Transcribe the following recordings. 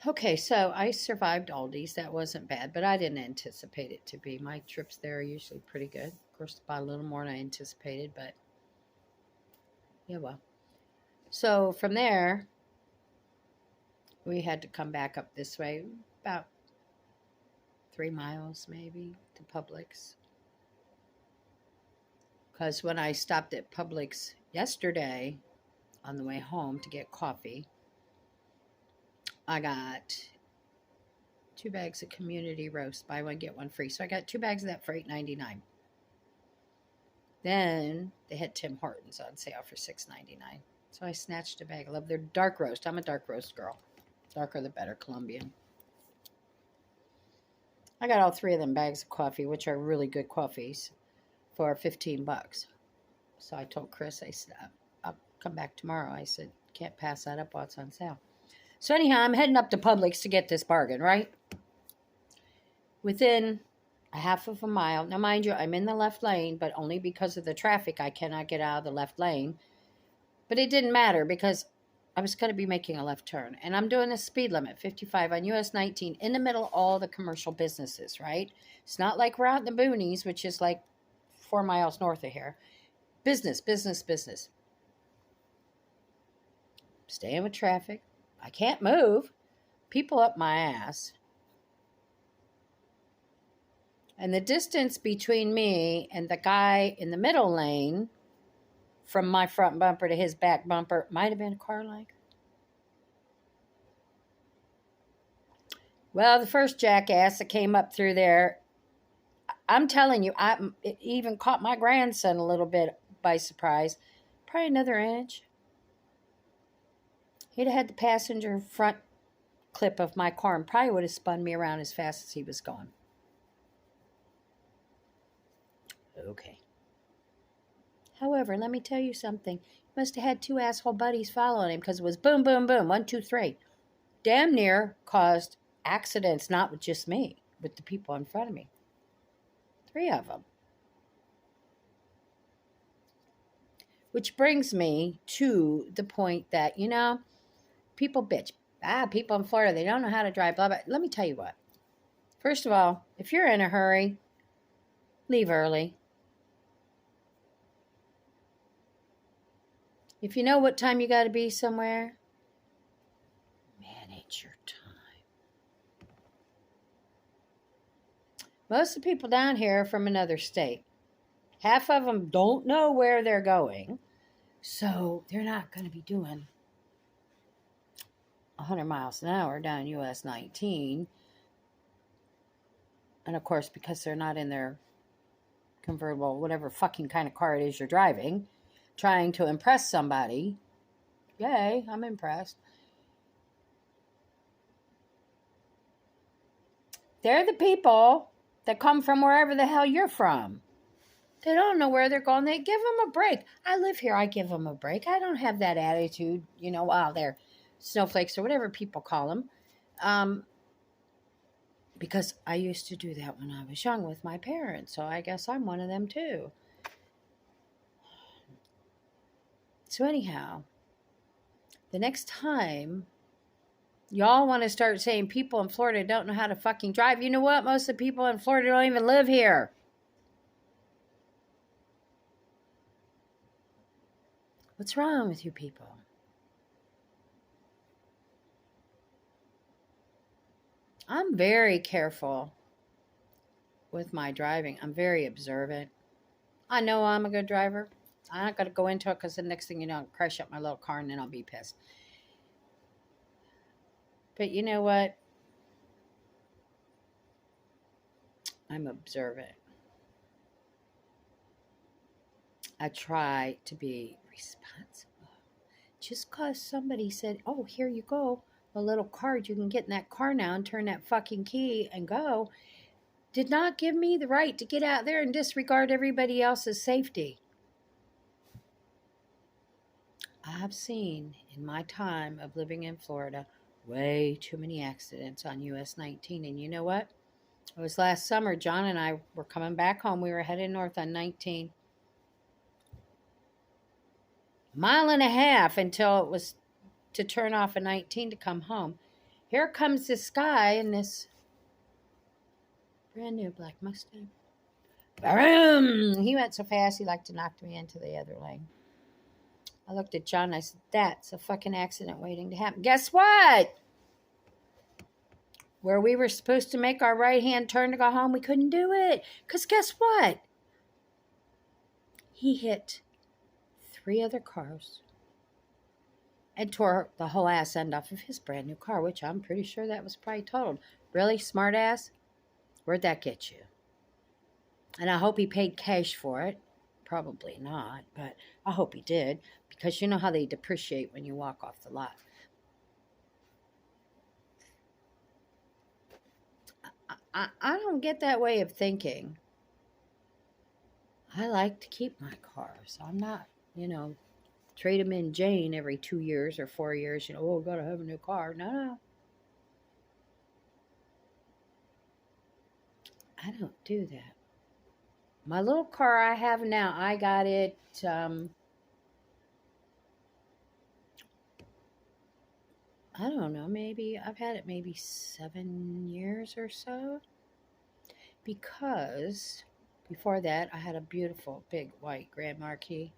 Okay, so I survived Aldi's. That wasn't bad, but I didn't anticipate it to be. My trips there are usually pretty good. Of course, about a little more than I anticipated, but yeah, well. So from there, we had to come back up this way, about 3 miles maybe to Publix. Because when I stopped at Publix yesterday on the way home to get coffee, I got 2 bags of community roast, buy one get one free. So I got 2 bags of that for $8.99. Then they had Tim Hortons on sale for $6.99. So I snatched a bag. I love their dark roast. I'm a dark roast girl. Darker the better, Colombian. I got all 3 of them bags of coffee, which are really good coffees, for $15. So I told Chris, I said, I'll come back tomorrow. I said, can't pass that up while it's on sale. So anyhow, I'm heading up to Publix to get this bargain, right? Within a half of a mile. Now, mind you, I'm in the left lane, but only because of the traffic, I cannot get out of the left lane. But it didn't matter because I was going to be making a left turn. And I'm doing a speed limit, 55 on US 19, in the middle of all the commercial businesses, right? It's not like we're out in the boonies, which is like 4 miles north of here. Business, business, business. Staying with traffic. I can't move. People up my ass. And the distance between me and the guy in the middle lane, from my front bumper to his back bumper, might have been a car length. Well, the first jackass that came up through there, I'm telling you, it even caught my grandson a little bit by surprise. Probably another inch. He'd have had the passenger front clip of my car and probably would have spun me around as fast as he was going. Okay. However, let me tell you something. He must have had 2 asshole buddies following him because it was boom, boom, boom, 1, 2, 3. Damn near caused accidents, not with just me, with the people in front of me. 3 of them. Which brings me to the point that, people bitch. People in Florida, they don't know how to drive, blah, blah. Let me tell you what. First of all, if you're in a hurry, leave early. If you know what time you got to be somewhere, manage your time. Most of the people down here are from another state. Half of them don't know where they're going, so they're not going to be doing 100 miles an hour down US 19. And of course, because they're not in their convertible, whatever fucking kind of car it is you're driving, trying to impress somebody. Yay, I'm impressed. They're the people that come from wherever the hell you're from. They don't know where they're going. They give them a break. I live here. I give them a break. I don't have that attitude, while they're snowflakes or whatever people call them. Because I used to do that when I was young with my parents. So I guess I'm one of them too. So anyhow, the next time y'all want to start saying people in Florida don't know how to fucking drive, you know what? Most of the people in Florida don't even live here. What's wrong with you people? I'm very careful with my driving. I'm very observant. I know I'm a good driver. I'm not going to go into it because the next thing you know, I'll crash up my little car and then I'll be pissed. But you know what? I'm observant. I try to be responsible. Just because somebody said, oh, here you go, a little card, you can get in that car now and turn that fucking key and go, did not give me the right to get out there and disregard everybody else's safety. I've seen in my time of living in Florida way too many accidents on US 19. And you know what? It was last summer. John and I were coming back home. We were headed north on 19. Mile and a half until it was to turn off at 19 to come home. Here comes this guy in this brand new black Mustang. Boom! He went so fast he like to knock me into the other lane. I looked at John and I said, that's a fucking accident waiting to happen. Guess what? Where we were supposed to make our right-hand turn to go home, we couldn't do it. Because guess what? He hit 3 other cars and tore the whole ass end off of his brand new car, which I'm pretty sure that was probably totaled. Really, smart ass? Where'd that get you? And I hope he paid cash for it. Probably not, but I hope he did, because you know how they depreciate when you walk off the lot. I don't get that way of thinking. I like to keep my cars. I'm not, trade them in Jane every 2 years or 4 years. Gotta have a new car. No. I don't do that. My little car I have now, I got it, I don't know, I've had it maybe 7 years or so. Because before that, I had a beautiful big white Grand Marquis.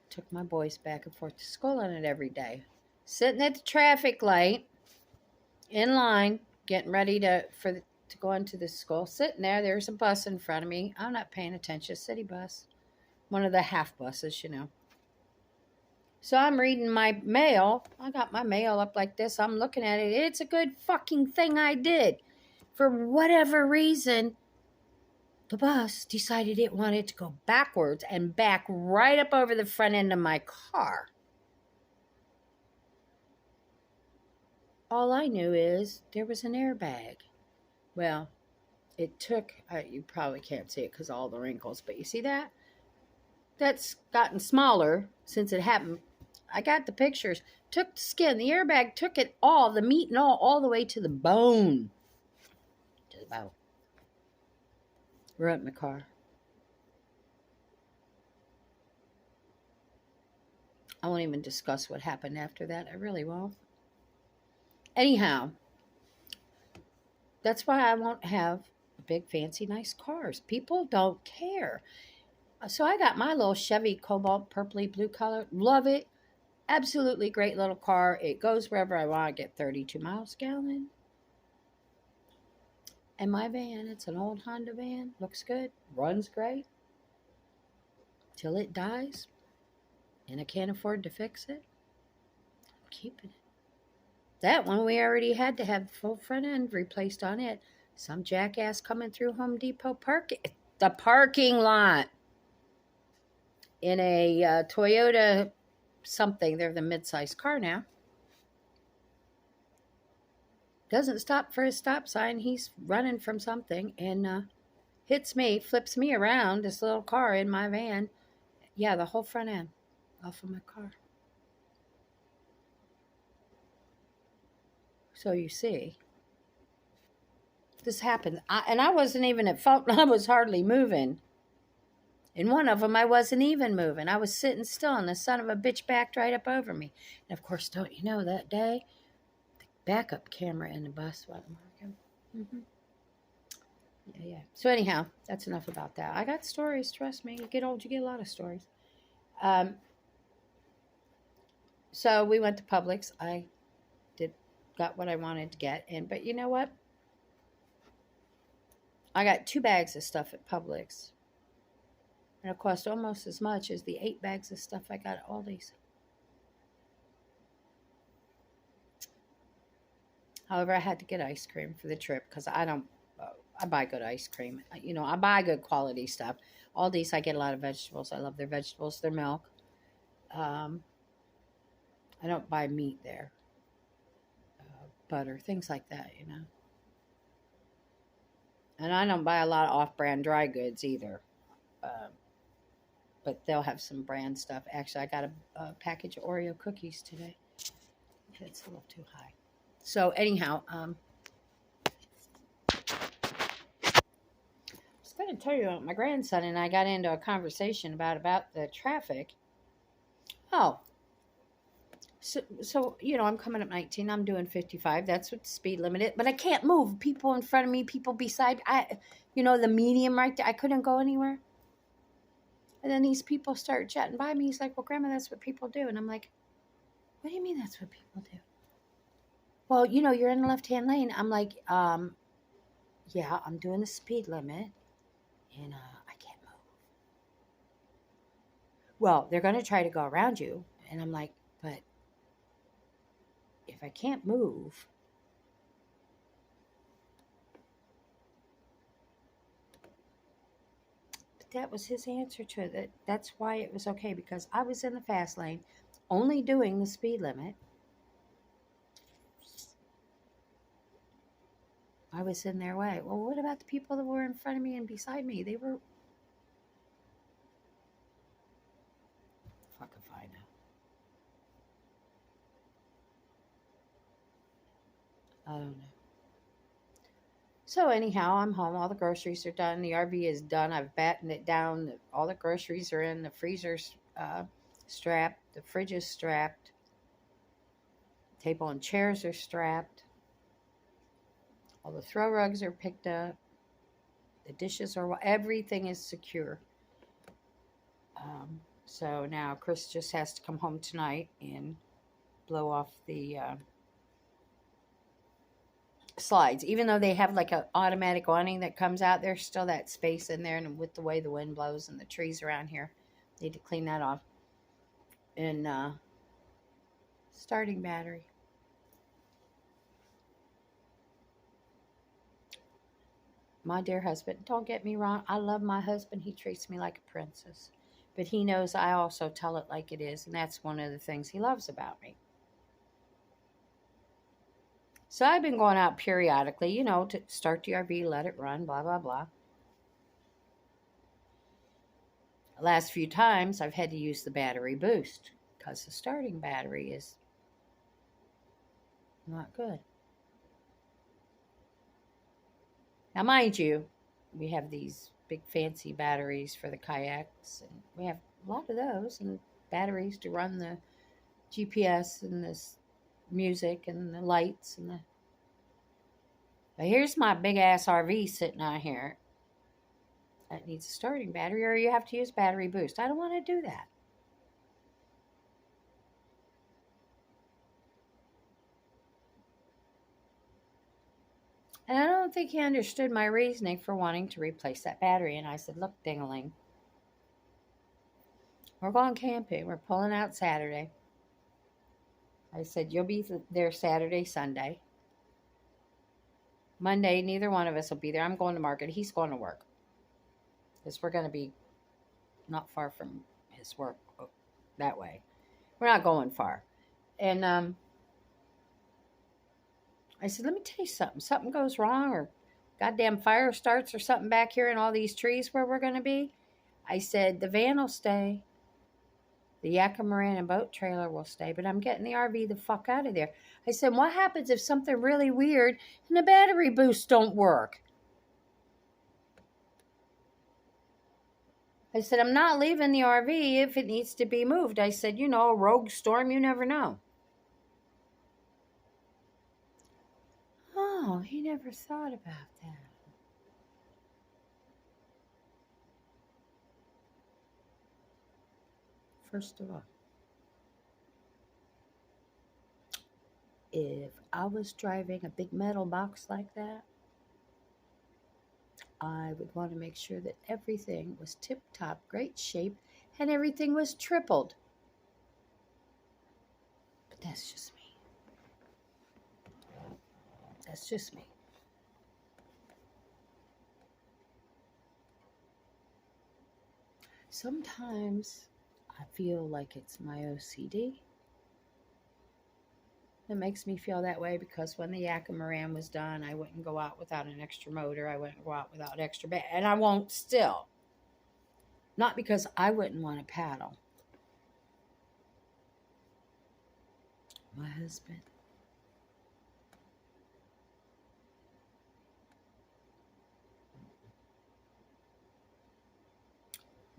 Took my boys back and forth to school in it every day. Sitting at the traffic light, in line, getting ready to go into the school. Sitting there, there's a bus in front of me. I'm not paying attention. City bus. One of the half buses, So I'm reading my mail. I got my mail up like this. I'm looking at it. It's a good fucking thing I did. For whatever reason, the bus decided it wanted to go backwards and back right up over the front end of my car. All I knew is there was an airbag. Well, it took, you probably can't see it because of all the wrinkles, but you see that? That's gotten smaller since it happened. I got the pictures. Took the skin. The airbag took it all, the meat and all the way to the bone. To the bone. We're in my car. I won't even discuss what happened after that. I really won't. Anyhow, that's why I won't have big, fancy, nice cars. People don't care. So I got my little Chevy Cobalt purpley blue color. Love it. Absolutely great little car. It goes wherever I want. I get 32 miles a gallon. And my van, it's an old Honda van. Looks good. Runs great. Till it dies. And I can't afford to fix it. I'm keeping it. That one we already had to have the full front end replaced on it. Some jackass coming through Home Depot the parking lot in a Toyota something. They're the mid-sized car now. Doesn't stop for his stop sign. He's running from something and hits me, flips me around, this little car in my van. Yeah, the whole front end off of my car. So you see, this happened. And I wasn't even at fault. I was hardly moving. In one of them, I wasn't even moving. I was sitting still, and the son of a bitch backed right up over me. And, of course, don't you know, that day, the backup camera in the bus wasn't working. Mm-hmm. Yeah. So, anyhow, that's enough about that. I got stories. Trust me. You get old, you get a lot of stories. So, we went to Publix. I got what I wanted to get. But you know what? I got 2 bags of stuff at Publix. And it cost almost as much as the 8 bags of stuff I got at Aldi's. However, I had to get ice cream for the trip because I buy good ice cream. I buy good quality stuff. Aldi's, I get a lot of vegetables. I love their vegetables, their milk. I don't buy meat there. Butter, things like that, And I don't buy a lot of off-brand dry goods either. But they'll have some brand stuff. Actually, I got a package of Oreo cookies today. It's a little too high. So anyhow, I was going to tell you about my grandson and I got into a conversation about the traffic. Oh, So I'm coming up 19. I'm doing 55. That's what the speed limit is. But I can't move. People in front of me, people beside. The medium right there. I couldn't go anywhere. And then these people start jetting by me. He's like, "Well, Grandma, that's what people do." And I'm like, "What do you mean that's what people do?" Well, you're in the left-hand lane. I'm like, yeah, I'm doing the speed limit, and I can't move. Well, they're going to try to go around you. And I'm like, but if I can't move, but that was his answer to it. That's why it was okay, because I was in the fast lane, only doing the speed limit. I was in their way. Well, what about the people that were in front of me and beside me? They were fucking fine now. I don't know. So anyhow, I'm home. All the groceries are done. The RV is done. I've battened it down. All the groceries are in. The freezer's strapped. The fridge is strapped. Table and chairs are strapped. All the throw rugs are picked up. The dishes are. Everything is secure. So now Chris just has to come home tonight and blow off the slides. Even though they have like an automatic awning that comes out, there's still that space in there, and with the way the wind blows and the trees around here, need to clean that off. And starting battery. My dear husband, don't get me wrong, I love my husband. He treats me like a princess. But he knows I also tell it like it is, and that's one of the things he loves about me. So I've been going out periodically, to start the RV, let it run, blah, blah, blah. The last few times I've had to use the battery boost because the starting battery is not good. Now, mind you, we have these big fancy batteries for the kayaks, and we have a lot of those, and batteries to run the GPS and this music and the lights and the. But here's my big ass RV sitting out here. That needs a starting battery, or you have to use battery boost. I don't want to do that. And I don't think he understood my reasoning for wanting to replace that battery. And I said, "Look, dingling, we're going camping. We're pulling out Saturday." I said, "You'll be there Saturday, Sunday. Monday, neither one of us will be there. I'm going to market. He's going to work. Because we're going to be not far from his work that way. We're not going far." And I said, "Let me tell you something. Something goes wrong, or goddamn fire starts or something back here in all these trees where we're going to be." I said, "The van will stay. The Yakima and boat trailer will stay, but I'm getting the RV the fuck out of there." I said, "What happens if something really weird and the battery boosts don't work?" I said, "I'm not leaving the RV if it needs to be moved." I said, "A rogue storm, you never know." Oh, he never thought about that. First of all, if I was driving a big metal box like that, I would want to make sure that everything was tip top, great shape, and everything was tripled. But that's just me. That's just me. Sometimes I feel like it's my OCD that makes me feel that way, because when the Yakima was done, I wouldn't go out without an extra motor. I wouldn't go out without extra bed, and I won't still. Not because I wouldn't want to paddle. My husband.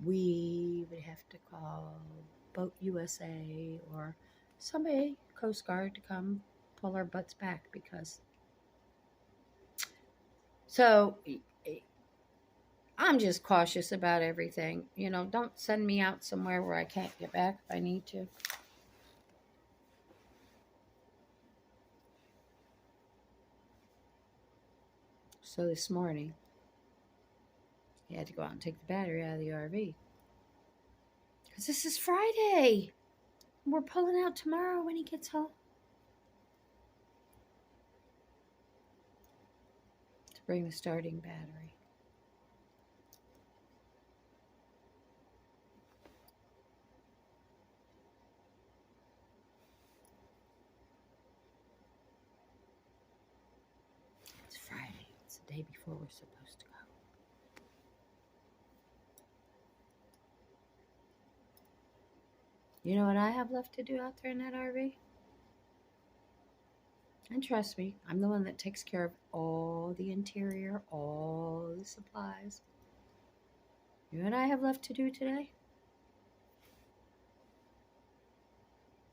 We would have to call Boat USA or somebody, Coast Guard, to come pull our butts back because. So I'm just cautious about everything. Don't send me out somewhere where I can't get back if I need to. So this morning, he had to go out and take the battery out of the RV. Because this is Friday. We're pulling out tomorrow when he gets home. To bring the starting battery. It's Friday. It's the day before we're supposed to go. You know what I have left to do out there in that RV? And trust me, I'm the one that takes care of all the interior, all the supplies. You know what I have left to do today?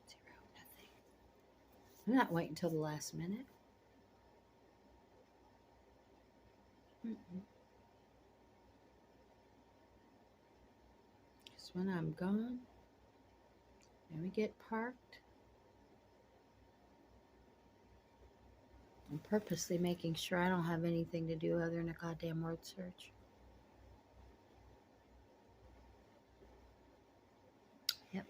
Zero, nothing. I'm not waiting until the last minute. Because when I'm gone, and we get parked, I'm purposely making sure I don't have anything to do other than a goddamn word search. Yep.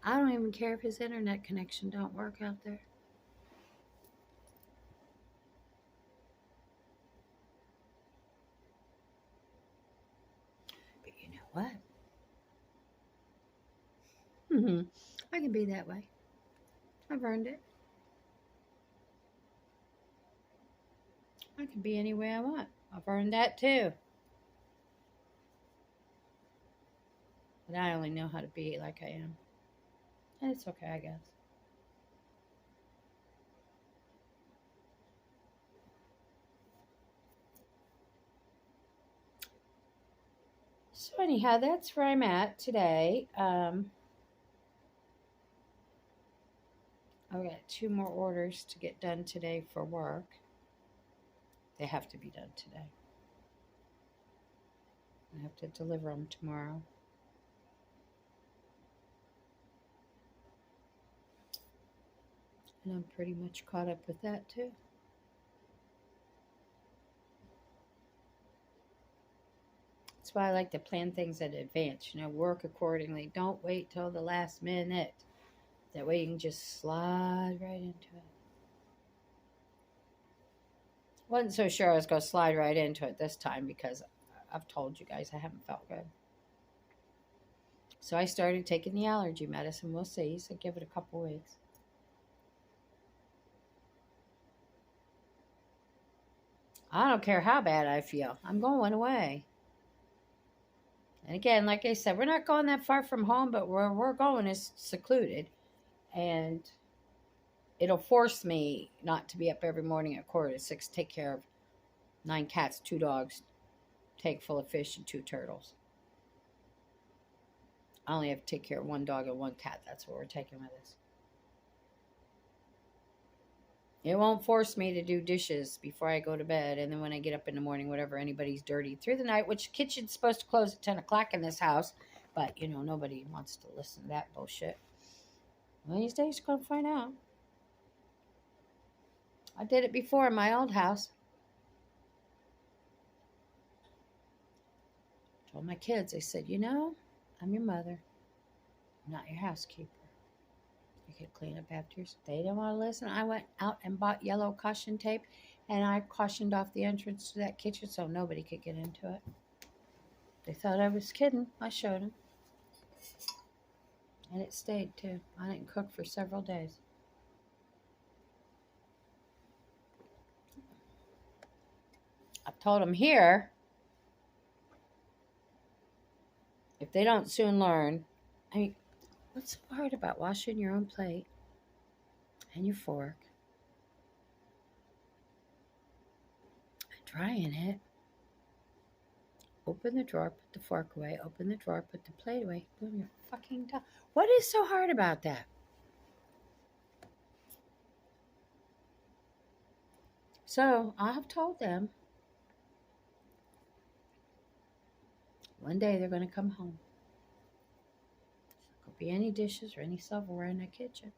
I don't even care if his internet connection don't work out there. But you know what? I can be that way. I've earned it. I can be any way I want. I've earned that too. But I only know how to be like I am. And it's okay, I guess. So anyhow, that's where I'm at today. I've got 2 more orders to get done today for work. They have to be done today. I have to deliver them tomorrow. And I'm pretty much caught up with that too. That's why I like to plan things in advance. Work accordingly. Don't wait till the last minute. That way you can just slide right into it. Wasn't so sure I was going to slide right into it this time because I've told you guys I haven't felt good. So I started taking the allergy medicine. We'll see. So give it a couple weeks. I don't care how bad I feel. I'm going away. And again, like I said, we're not going that far from home, but where we're going is secluded. And it'll force me not to be up every morning at 5:45, take care of 9 cats, 2 dogs, tank full of fish, and 2 turtles. I only have to take care of 1 dog and 1 cat. That's what we're taking with us. It won't force me to do dishes before I go to bed. And then when I get up in the morning, whatever, anybody's dirty through the night, which the kitchen's supposed to close at 10 o'clock in this house. But, nobody wants to listen to that bullshit. One of these days, you're going to find out. I did it before in my old house. Told my kids, I said, I'm your mother. I'm not your housekeeper. You could clean up after yourself. They didn't want to listen. I went out and bought yellow caution tape, and I cautioned off the entrance to that kitchen so nobody could get into it. They thought I was kidding. I showed them. And it stayed, too. I didn't cook for several days. I told them here, if they don't soon learn, what's so hard about washing your own plate and your fork and drying it? Open the drawer, put the fork away. Open the drawer, put the plate away. Boom, you're fucking done. What is so hard about that? So I have told them one day they're going to come home. There could be any dishes or any silverware in the kitchen.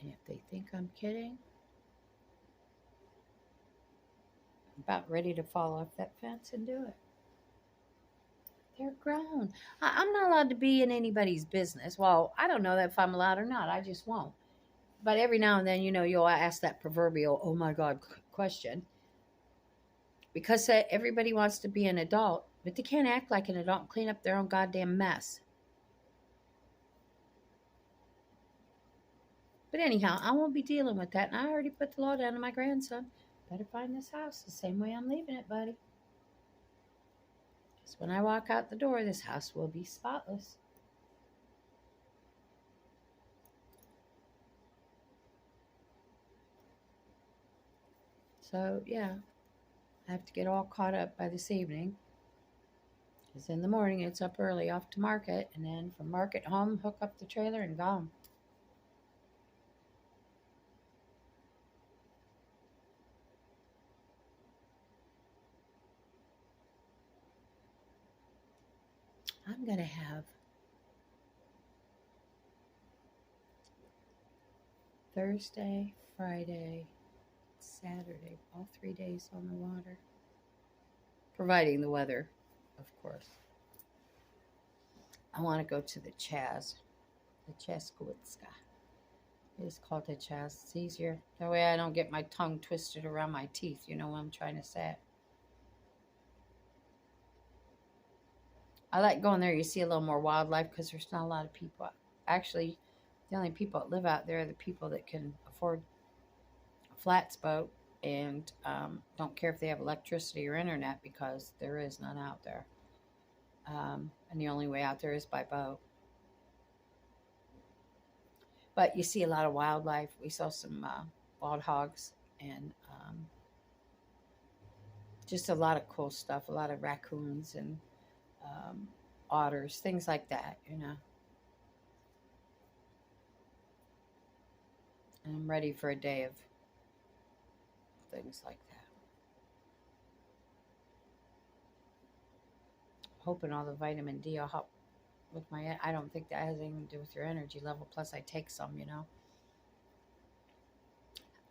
And if they think I'm kidding, I'm about ready to fall off that fence and do it. They're grown. I'm not allowed to be in anybody's business. Well, I don't know if I'm allowed or not. I just won't. But every now and then, you'll ask that proverbial, oh my God question. Because everybody wants to be an adult, but they can't act like an adult and clean up their own goddamn mess. But anyhow, I won't be dealing with that. And I already put the law down to my grandson. Better find this house the same way I'm leaving it, buddy. Because when I walk out the door, this house will be spotless. So, yeah, I have to get all caught up by this evening. Because in the morning, it's up early off to market. And then from market home, hook up the trailer and gone. I'm going to have Thursday, Friday, Saturday, all 3 days on the water. Providing the weather, of course. I want to go to the Chaz, the Cheskowitska. It is called the Chaz. It's easier. That way I don't get my tongue twisted around my teeth. You know what I'm trying to say. I like going there. You see a little more wildlife because there's not a lot of people. Actually, the only people that live out there are the people that can afford a flats boat and don't care if they have electricity or internet because there is none out there. And the only way out there is by boat. But you see a lot of wildlife. We saw some wild hogs and just a lot of cool stuff. A lot of raccoons and otters, things like that, And I'm ready for a day of things like that. Hoping all the vitamin D will help with I don't think that has anything to do with your energy level. Plus, I take some,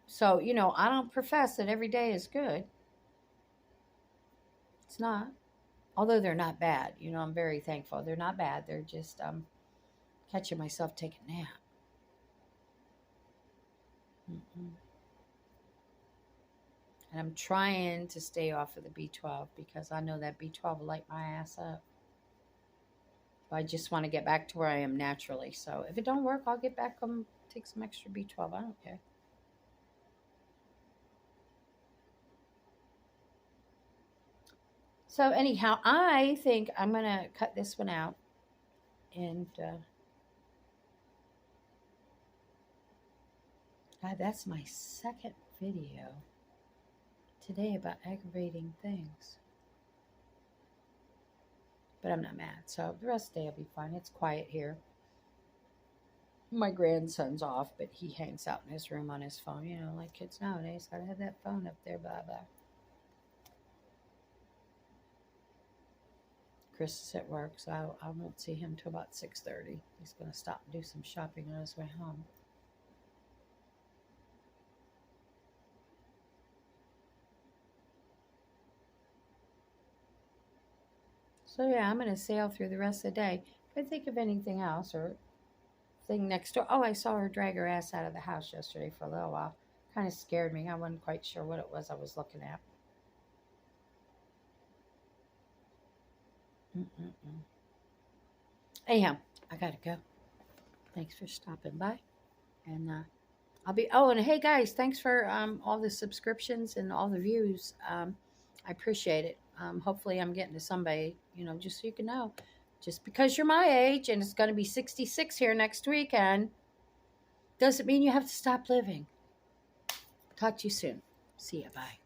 So, I don't profess that every day is good. It's not. Although they're not bad. I'm very thankful. They're not bad. They're just catching myself taking a nap. And I'm trying to stay off of the B12 because I know that B12 will light my ass up. I just want to get back to where I am naturally. So if it don't work, I'll get back and take some extra B12. I don't care. So anyhow, I think I'm going to cut this one out. And God, that's my second video today about aggravating things. But I'm not mad. So the rest of the day will be fine. It's quiet here. My grandson's off, but he hangs out in his room on his phone. Like kids nowadays. Gotta have that phone up there, blah, blah. Chris is at work, so I won't see him till about 6:30. He's going to stop and do some shopping on his way home. So yeah, I'm going to sail through the rest of the day. If I think of anything else or thing next door. Oh, I saw her drag her ass out of the house yesterday for a little while. Kind of scared me. I wasn't quite sure what it was I was looking at. Anyhow, I gotta go. Thanks for stopping by. And I'll be, and hey guys, thanks for all the subscriptions and all the views. I appreciate it. Hopefully I'm getting to somebody, just so you can know. Just because you're my age and it's going to be 66 here next weekend doesn't mean you have to stop living. Talk to you soon. See ya. Bye.